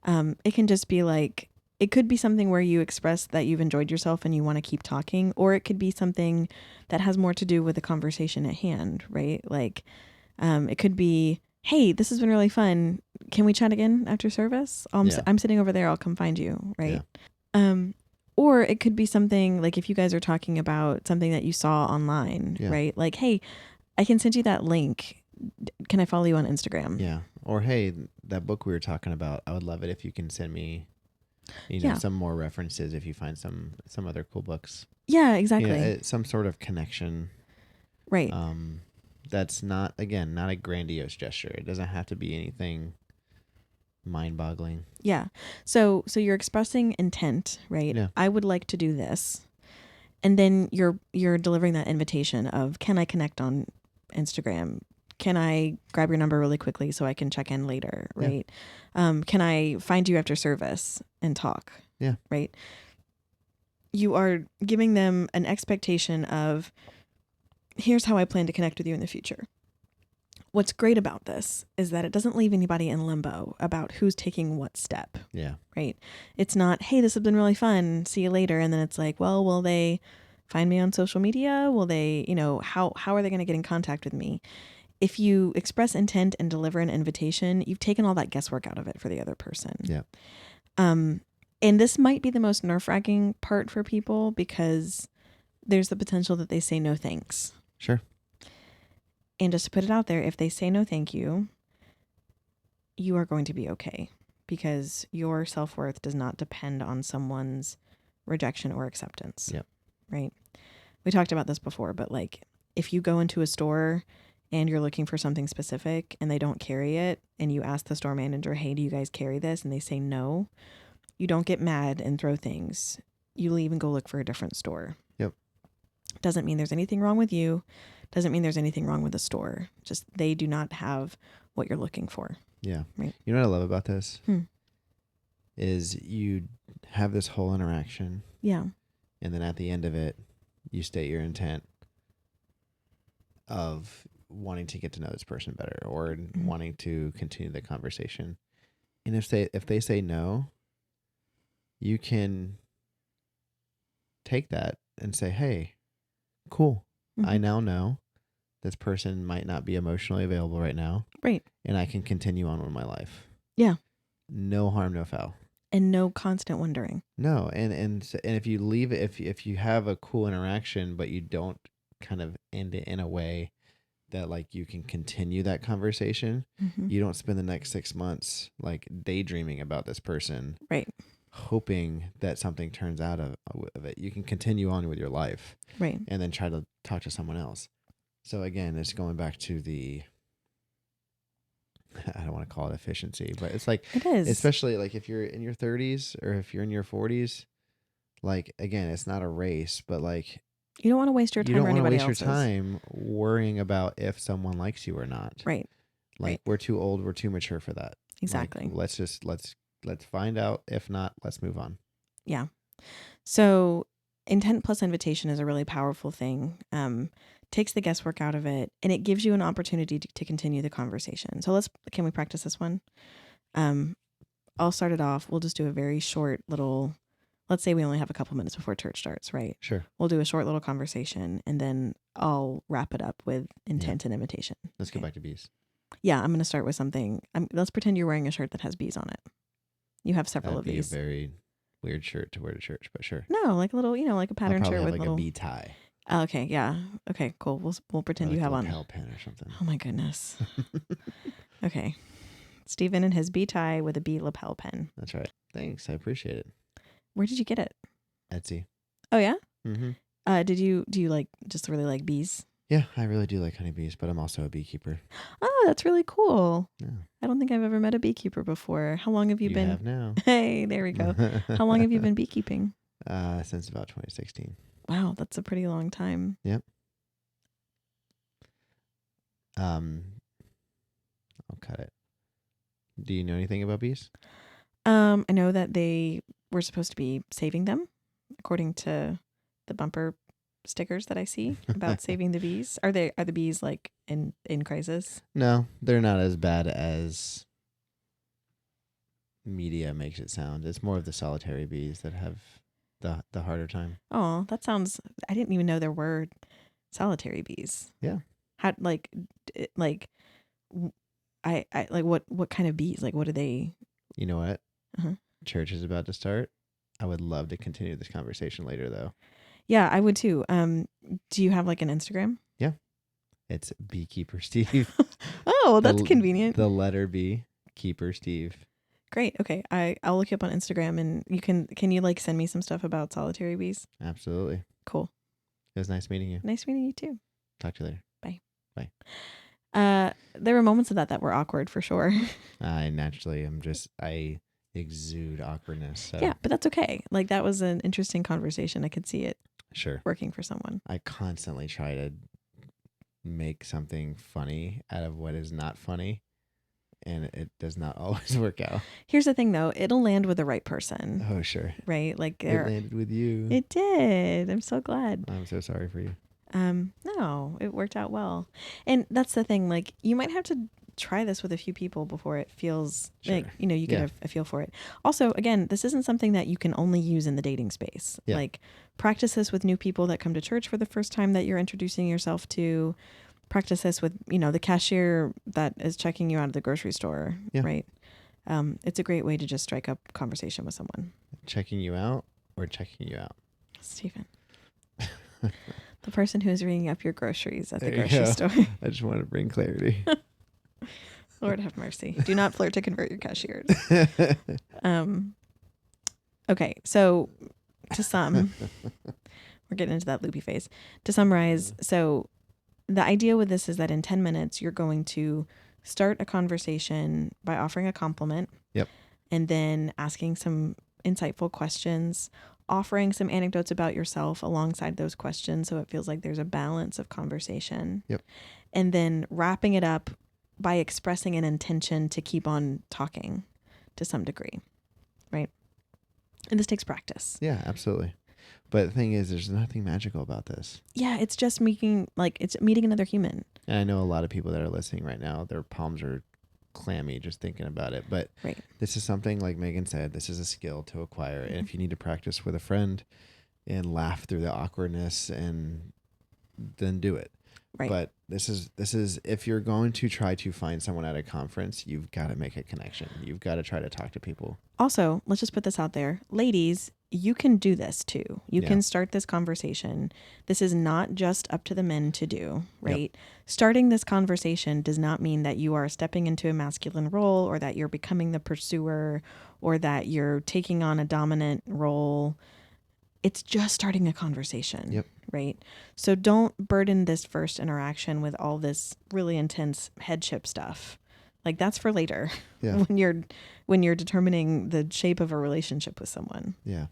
It can just be like, it could be something where you express that you've enjoyed yourself and you want to keep talking, or it could be something that has more to do with the conversation at hand, right? Like, it could be, hey, this has been really fun. Can we chat again after service? Yeah. I'm sitting over there. I'll come find you, right? Or it could be something like if you guys are talking about something that you saw online, Yeah. right? Like, hey, I can send you that link. Can I follow you on Instagram? Yeah. Or hey, that book we were talking about, I would love it if you can send me, Yeah. some more references if you find some other cool books. Yeah, exactly. It's some sort of connection. Right. That's not a grandiose gesture. It doesn't have to be anything mind-boggling. Yeah. So you're expressing intent, right? Yeah. I would like to do this. And then you're delivering that invitation of, can I connect on Instagram? Can I grab your number really quickly so I can check in later, right? Yeah. Can I find you after service and talk? Yeah. Right? You are giving them an expectation of, here's how I plan to connect with you in the future. What's great about this is that it doesn't leave anybody in limbo about who's taking what step. Yeah. Right? It's not, hey, this has been really fun. See you later. And then it's like, well, will they find me on social media? Will they, how are they going to get in contact with me? If you express intent and deliver an invitation, you've taken all that guesswork out of it for the other person. Yeah. And this might be the most nerve-wracking part for people because there's the potential that they say no thanks. Sure. And just to put it out there, if they say no thank you, you are going to be okay because your self-worth does not depend on someone's rejection or acceptance. Yep. Right? We talked about this before, but like if you go into a store and you're looking for something specific and they don't carry it and you ask the store manager, hey, do you guys carry this? And they say no, you don't get mad and throw things. You leave and go look for a different store. Yep. Doesn't mean there's anything wrong with you. Doesn't mean there's anything wrong with the store. Just they do not have what you're looking for. Yeah. Right. You know what I love about this? Is you have this whole interaction. Yeah. And then at the end of it, you state your intent of wanting to get to know this person better or wanting to continue the conversation. And if they say no, you can take that and say, hey, cool. I now know this person might not be emotionally available right now. Right. And I can continue on with my life. Yeah. No harm, no foul. And no constant wondering. No. And if you leave it, if you have a cool interaction, but you don't kind of end it in a way that like you can continue that conversation, you don't spend the next 6 months like daydreaming about this person. Right. Hoping that something turns out of it. You can continue on with your life. Right. And then try to talk to someone else. So again, it's going back to I don't want to call it efficiency, but it's like, it is. Especially like if you're in your 30s or if you're in your 40s, like, again, it's not a race, but like, you don't want to waste your time or anybody else's. You don't want to waste your time worrying about if someone likes you or not. Right. Like we're too old, we're too mature for that. Exactly. Like, let's find out. If not, let's move on. Yeah. So intent plus invitation is a really powerful thing. Takes the guesswork out of it and it gives you an opportunity to continue the conversation. So can we practice this one? I'll start it off. We'll just do a very short little, let's say we only have a couple minutes before church starts, right? Sure. We'll do a short little conversation and then I'll wrap it up with intent and invitation. Let's go back to bees. Yeah. I'm going to start with something. Let's pretend you're wearing a shirt that has bees on it. You have several of these. That'd be a very weird shirt to wear to church, but sure. No, like a little, like a pattern shirt with like little a bee tie. Oh, okay, yeah. Okay, cool. We'll pretend Or like you have a on. lapel pin or something. Oh my goodness. Okay. Stephen and his bee tie with a bee lapel pin. That's right. Thanks. I appreciate it. Where did you get it? Etsy. Oh, yeah? Mm-hmm. Do you like just really like bees? Yeah, I really do like honeybees, but I'm also a beekeeper. Oh, that's really cool. Yeah. I don't think I've ever met a beekeeper before. How long have you been? have now. Hey, there we go. How long have you been beekeeping? Since about 2016. Wow, that's a pretty long time. Yep. I'll cut it. Do you know anything about bees? I know that they were supposed to be saving them, according to the bumper stickers that I see about saving the bees. Are the bees like in crisis? No, they're not as bad as media makes it sound. It's more of the solitary bees that have the harder time. Oh, that sounds. I didn't even know there were solitary bees. Yeah. How I like what kind of bees? Like what do they? You know what? Uh-huh. Church is about to start. I would love to continue this conversation later, though. Yeah, I would too. Do you have like an Instagram? Yeah. It's Beekeeper Steve. Oh, that's convenient. The letter B, Keeper Steve. Great. Okay. I'll look you up on Instagram, and can you like send me some stuff about solitary bees? Absolutely. Cool. It was nice meeting you. Nice meeting you too. Talk to you later. Bye. Bye. There were moments of that were awkward for sure. I exude awkwardness. So. Yeah, but that's okay. Like that was an interesting conversation. I could see it sure working for someone. I constantly try to make something funny out of what is not funny, and it does not always work out. Here's the thing though, it'll land with the right person. Oh, sure. Right? Like it landed with you. It did. I'm so glad. I'm so sorry for you. No, it worked out well. And that's the thing, like you might have to try this with a few people before it feels like, you get a feel for it. Also, again, this isn't something that you can only use in the dating space. Yeah. Like practice this with new people that come to church for the first time that you're introducing yourself to. Practice this with, the cashier that is checking you out of the grocery store, right? It's a great way to just strike up conversation with someone. Checking you out or checking you out? Stephen. The person who's ringing up your groceries at the There you grocery go. store. I just want to bring clarity. Lord have mercy. Do not flirt to convert your cashiers. Okay, so we're getting into that loopy phase. To summarize, so the idea with this is that in 10 minutes, you're going to start a conversation by offering a compliment. Yep. And then asking some insightful questions, offering some anecdotes about yourself alongside those questions so it feels like there's a balance of conversation. Yep. And then wrapping it up by expressing an intention to keep on talking to some degree, right? And this takes practice. Yeah, absolutely. But the thing is, there's nothing magical about this. Yeah, it's just meeting another human. And I know a lot of people that are listening right now, their palms are clammy just thinking about it. But right. This is something, like Megan said, this is a skill to acquire. Mm-hmm. And if you need to practice with a friend and laugh through the awkwardness, and then do it. Right. But this is if you're going to try to find someone at a conference, you've got to make a connection. You've got to try to talk to people. Also, let's just put this out there. Ladies, you can do this too. You can start this conversation. This is not just up to the men to do, right? Yep. Starting this conversation does not mean that you are stepping into a masculine role, or that you're becoming the pursuer, or that you're taking on a dominant role. It's just starting a conversation. Yep. Right? So don't burden this first interaction with all this really intense headship stuff. Like that's for later. Yeah. when you're determining the shape of a relationship with someone. Yeah.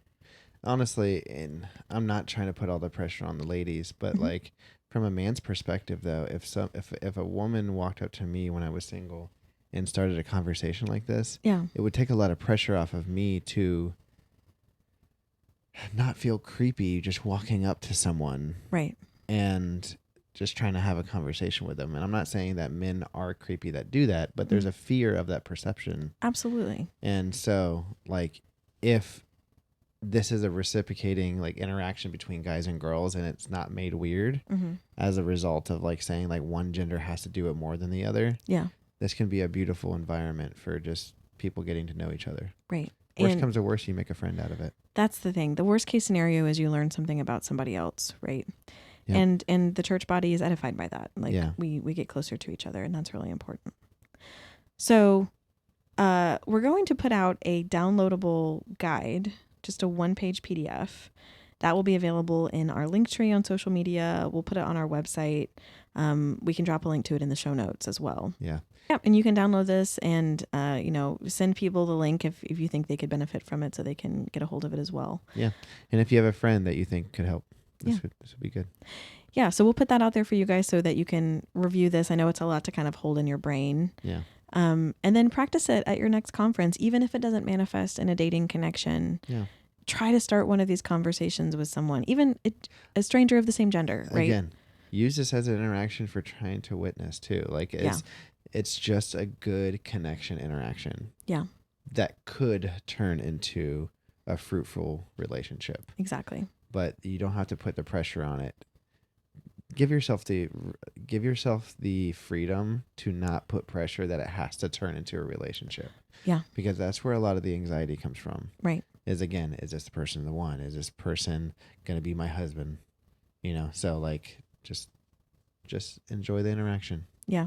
Honestly, and I'm not trying to put all the pressure on the ladies, but Mm-hmm. like from a man's perspective though, if a woman walked up to me when I was single and started a conversation like this, it would take a lot of pressure off of me to not feel creepy just walking up to someone. Right. And just trying to have a conversation with them. And I'm not saying that men are creepy that do that, but there's a fear of that perception. Absolutely. And so, like, if this is a reciprocating, like, interaction between guys and girls, and it's not made weird as a result of, like, saying, like, one gender has to do it more than the other. Yeah. This can be a beautiful environment for just people getting to know each other. Right. Worst comes to worst, you make a friend out of it. That's the thing. The worst case scenario is you learn something about somebody else, right? Yep. And the church body is edified by that. Like Yeah. we get closer to each other, and that's really important. So we're going to put out a downloadable guide, just a 1-page PDF. That will be available in our link tree on social media. We'll put it on our website. We can drop a link to it in the show notes as well. Yeah. Yep, and you can download this and, send people the link if you think they could benefit from it so they can get a hold of it as well. Yeah. And if you have a friend that you think could help, this would be good. Yeah, so we'll put that out there for you guys so that you can review this. I know it's a lot to kind of hold in your brain. Yeah. And then practice it at your next conference, even if it doesn't manifest in a dating connection. Yeah. Try to start one of these conversations with someone, even a stranger of the same gender, right? Again, use this as an interaction for trying to witness too. Like it's just a good connection interaction. Yeah. That could turn into a fruitful relationship. Exactly. But you don't have to put the pressure on it. Give yourself the freedom to not put pressure that it has to turn into a relationship. Yeah. Because that's where a lot of the anxiety comes from. Right. Is this person the one? Is this person going to be my husband? So like just enjoy the interaction. Yeah.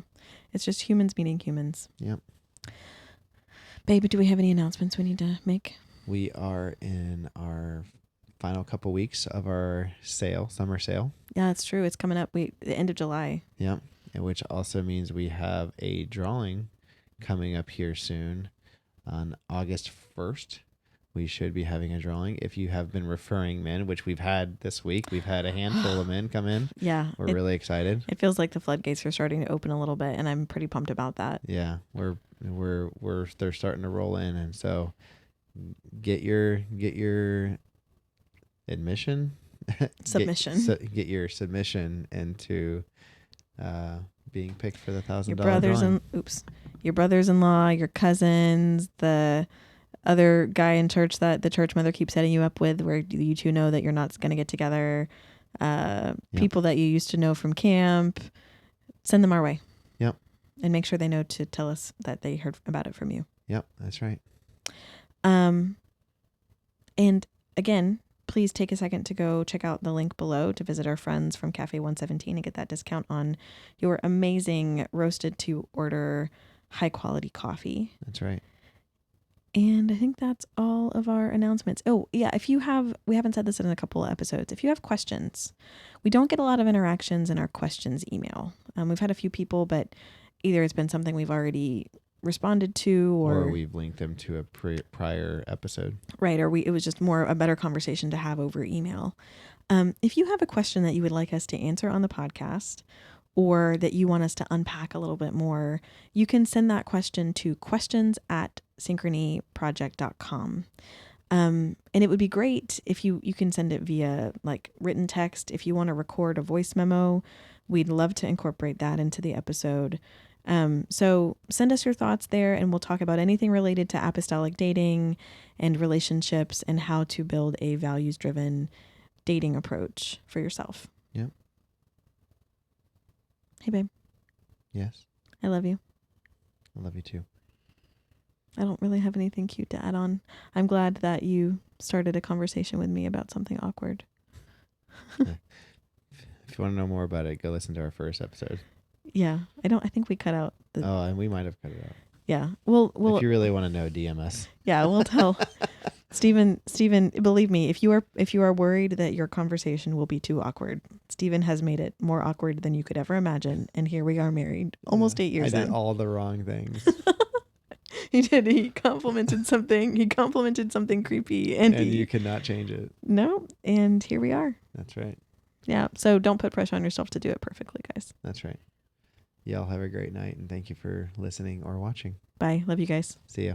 It's just humans meeting humans. Yep. Babe, do we have any announcements we need to make? We are in our final couple weeks of our summer sale. Yeah, that's true. It's coming up the end of July. Yep. And which also means we have a drawing coming up here soon on August 1st. We should be having a drawing. If you have been referring men, which we've had this week, we've had a handful of men come in. Yeah. We're really excited. It feels like the floodgates are starting to open a little bit, and I'm pretty pumped about that. Yeah. They're starting to roll in. And so get your admission. Submission. Get your submission into being picked for the $1,000 your brothers-in-law, your cousins, the other guy in church that the church mother keeps setting you up with, where you two know that you're not going to get together. People that you used to know from camp, send them our way. Yep. And make sure they know to tell us that they heard about it from you. Yep, that's right. And again, please take a second to go check out the link below to visit our friends from Cafe 117 and get that discount on your amazing roasted to order high quality coffee. That's right. And I think that's all of our announcements. Oh, yeah. We haven't said this in a couple of episodes. If you have questions, we don't get a lot of interactions in our questions email. We've had a few people, but either it's been something we've already responded to or we've linked them to a prior episode. Right. Or it was just a better conversation to have over email. If you have a question that you would like us to answer on the podcast or that you want us to unpack a little bit more, you can send that question to questions@synchronyproject.com. And it would be great if you can send it via like written text. If you want to record a voice memo, we'd love to incorporate that into the episode. So send us your thoughts there and we'll talk about anything related to apostolic dating and relationships and how to build a values-driven dating approach for yourself. Yep. Hey, babe. Yes. I love you. I love you too. I don't really have anything cute to add on. I'm glad that you started a conversation with me about something awkward. Yeah. If you want to know more about it, go listen to our first episode. Yeah. I think we cut out and we might have cut it out. Yeah. Well, if you really want to know, DM us. Yeah, we'll tell. Stephen, believe me, if you are worried that your conversation will be too awkward, Stephen has made it more awkward than you could ever imagine. And here we are married almost 8 years in. I did all the wrong things. He did. He complimented something creepy. And you could not change it. No. And here we are. That's right. Yeah. So don't put pressure on yourself to do it perfectly, guys. That's right. Y'all have a great night and thank you for listening or watching. Bye. Love you guys. See ya.